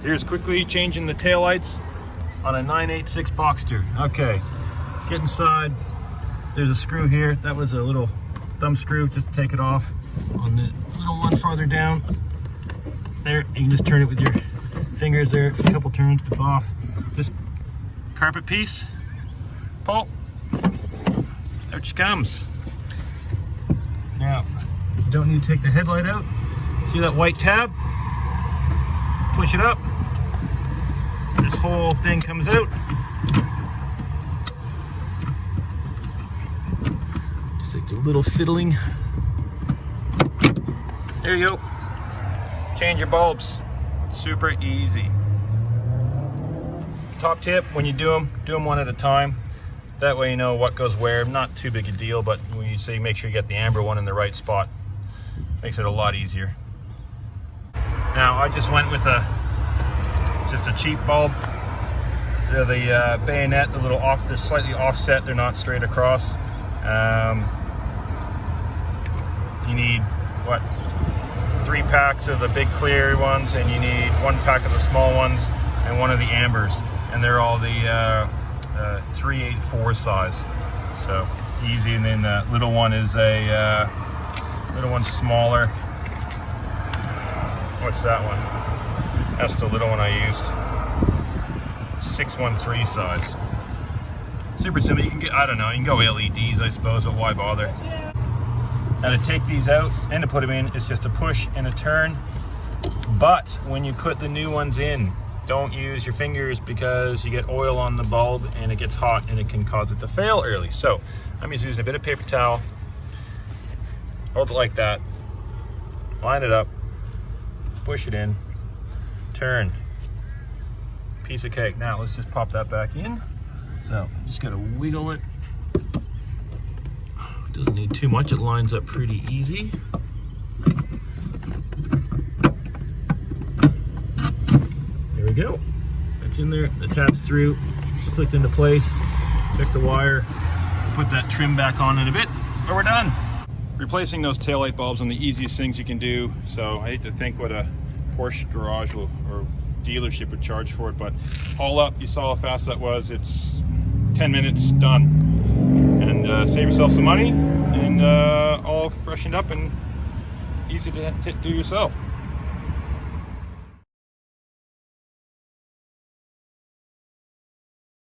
Here's quickly changing the taillights on a 986 Boxster. Okay, get inside. There's a screw here. That was a little thumb screw. Just take it off on the little one farther down. There, you can just turn it with your fingers there. A couple turns, it's off. This carpet piece, pull. Out she comes. Now, you don't need to take the headlight out. See that white tab? Push it up. This whole thing comes out. Just like a little fiddling. There you go. Change your bulbs. Super easy. Top tip, when you do them one at a time. That way you know what goes where. Not too big a deal, but when you say make sure you get the amber one in the right spot. Makes it a lot easier. Now I just went with just a cheap bulb. They're the bayonet, they're slightly offset, they're not straight across. You need, what, 3 packs of the big clear ones, and you need 1 pack of the small ones, and 1 of the ambers. And they're all the 3/8 size. So easy, and then the little one is little one's smaller. What's that one? That's the little one I used. 613 size. Super simple. You can get, I don't know, you can go LEDs, I suppose, but why bother? Now to take these out and to put them in, it's just a push and a turn. But when you put the new ones in, don't use your fingers because you get oil on the bulb and it gets hot and it can cause it to fail early. So I'm just using a bit of paper towel. Hold it like that. Line it up. Push it in. Turn. Piece of cake. Now let's just pop that back in. So just gotta wiggle it. Doesn't need too much. It lines up pretty easy. There we go. That's in there. The tab's through. It's clicked into place. Check the wire. Put that trim back on in a bit, or we're done. Replacing those taillight bulbs are the easiest things you can do. So I hate to think what a Porsche garage or dealership would charge for it, but all up, you saw how fast that was. It's 10 minutes done. And save yourself some money, and all freshened up and easy to do yourself.